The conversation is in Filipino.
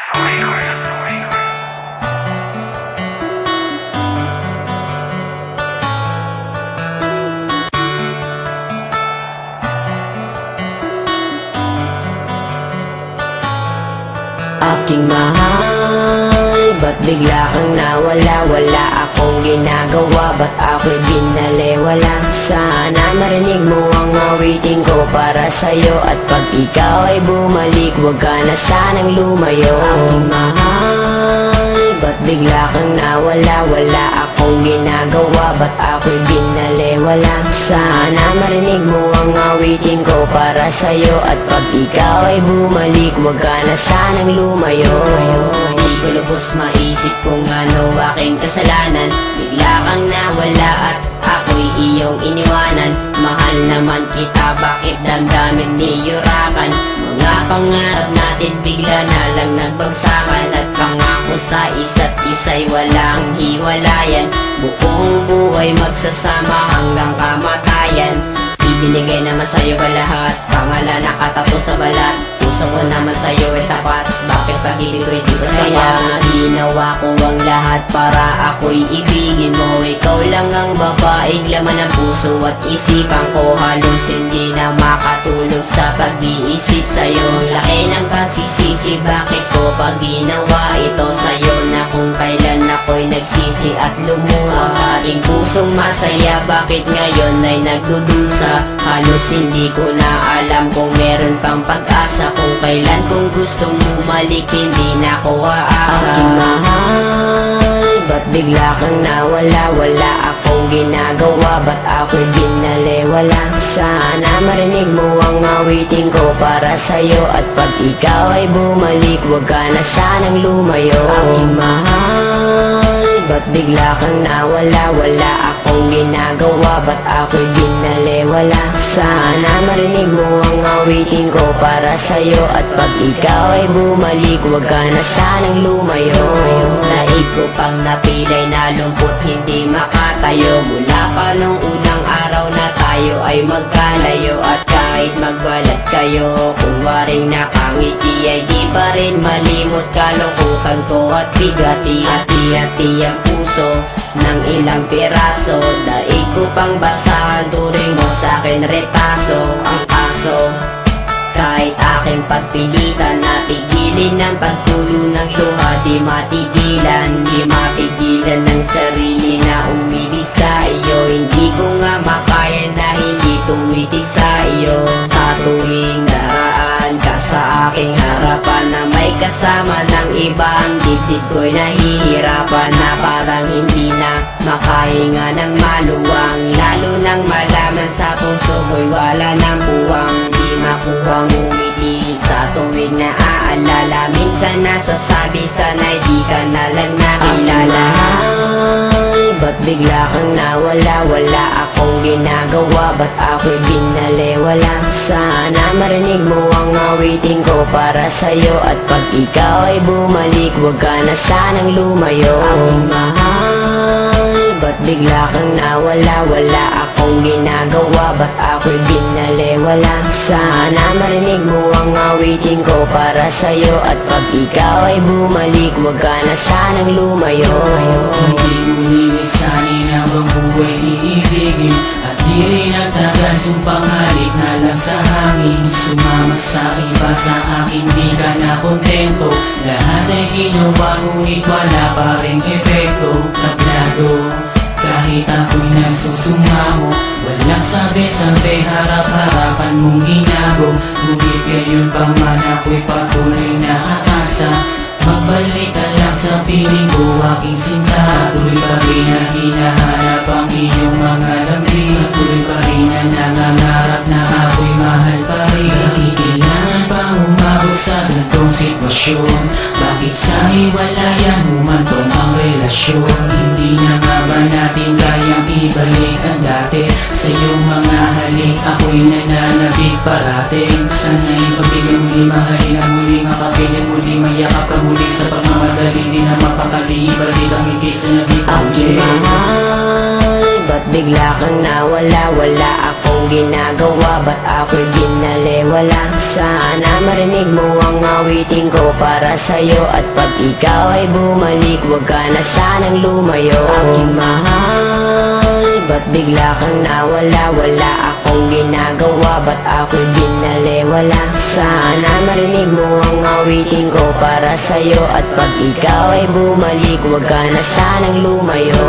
Aking mahal, ba't bigla kang nawala? Wala akong ginagawa, ba't ako'y binaliwala? Sana marinig mo ang awitin ko para sa'yo, at pag ikaw ay bumalik, huwag ka na sanang lumayo. Aking mahal, ba't bigla kang nawala? Wala akong ginagawa, ba't ako'y binaliwala? Sana marinig mo ang awitin ko para sa'yo, at pag ikaw ay bumalik, huwag ka na sanang lumayo. Di ko lubos maisip kung ano aking kasalanan. Bigla kang nawala at ako'y iyong iniwanan. Mahal naman kita, bakit damdamin niyurakan? Mga pangarap natin bigla na lang nagbagsakan, at pangako sa isa't isa'y walang hiwalayan. Buong buhay magsasama hanggang kamatayan. Ibinigay naman sa'yo ka lahat, pangalan nakatato sa balat. Puso ko naman sa'yo ay tapat, bakit pag-ibig ko'y di ba saya? Ginawa ko ang lahat para ako'y ibigin mo. Ikaw lang ang babaeng laman ng puso at isipan ko. Halos hindi na makatulog sa pag-iisip sa'yo. Laki ng pagsisisi, bakit ko pag ginawa ito sa'yo? Na kung kailan ako'y nagsisi at lumuha. Aking pusong masaya, bakit ngayon ay nagdudusa? Halos hindi ko na alam kung meron pang pag-asa. Kung kailan kung gustong bumalik, hindi na ko aasa. Aking mahal, ba't bigla kang nawala? Wala akong ginagawa, ba't ako'y binaliwala? Sana marinig mo ang awitin ko para sa'yo, at pag ikaw ay bumalik, huwag ka na sanang lumayo. Aking mahal, ba't bigla kang nawala? Wala akong ginagawa, ba't ako'y binaliwala? Sana marinig mo ang awitin ko para sa'yo, at pag ikaw ay bumalik, huwag ka na sanang lumayo. Naib ko pang napilay na lumpot, hindi makatayo. Mula pa nung unang araw na tayo ay magkalayo, at kahit magbalat kayo, kung waring nakangiti ay di pa rin malimot. Kalungkutan ko at bigati, hati-hati ang puso ng ilang piraso. Daig ko pang basahan, turing mo sa'kin retaso. Ang kaso, kahit aking pagpilitan, napigilin ng pagtulo ng luha. Di matigilan, di mapigilan ng sarili na umibig sa iyo. Hindi ko nga makaya na hindi tumitig sa iyo. Sa tuwing daraan ka sa aking harapan, na may kasama ng iba, ang dibdib ko'y nahihirapan. Na parang hindi na makahinga ng maluwang, lalo nang malaman sa puso ko'y wala ng buwang. Di makuhang umiti sa tuwing naaalala. Minsan nasasabi, sana'y di ka na lang nakilala. Ba't bigla kang nawala? Wala akong ginagawa, ba't ako'y binaliwala? Sana marinig mo ang awitin ko para sa'yo, at pag ikaw ay bumalik, huwag ka na sanang lumayo. Aking mahal, ba't bigla kang nawala? Wala akong ginagawa, ba't ako'y binaliwala? Sana marinig mo ang awitin ko para sa'yo, at pag ikaw ay bumalik, huwag ka na sanang lumayo. Hindi mo lilisanin habang buhay iibigin, at di rin nagtagal sumpang halik na lang sa hangin. Sumama sa iba, sa akin di ka na kontento. Lahat ay ginawa, ngunit wala pa rin epekto. Tablado, kahit ako'y nagsusumamo, walang sabi-sabi, harap-harapan mong ginago. Ngunit gayon pa man ako'y patuloy na aasa. Magbalik ka lang sa piling ko, aking sinta. Tuloy pa rin na hinahanap ang iyong mga lambing. Tuloy pa rin na nangangarap na ako'y mahal pa rin. Kailangan pa umabot sa ganitong sitwasyon? Bakit sa hiwalayan humantong ang relasyon? Hindi na nga ba natin kayang ibalik ang dati? Sa iyong mga halik ako'y nananabik parating. Sana'y pagbigyan muli, mahalin ang muli, makapiling muli, mayakap ka muli. Sa pagmamadali di na mapakali, ibalik ang ngiti sa nabipuli. Aking mahal, ba't bigla kang nawala? Wala akong akong ginagawa, ba't ako'y binalewala? Sana marinig mo ang awitin ko para sa'yo, at pag ikaw ay bumalik, huwag ka na sanang lumayo. Aking mahal, ba't bigla kang nawala? Wala akong ginagawa, ba't ako'y binalewala? Sana marinig mo ang awitin ko para sa'yo, at pag ikaw ay bumalik, huwag ka na sanang lumayo.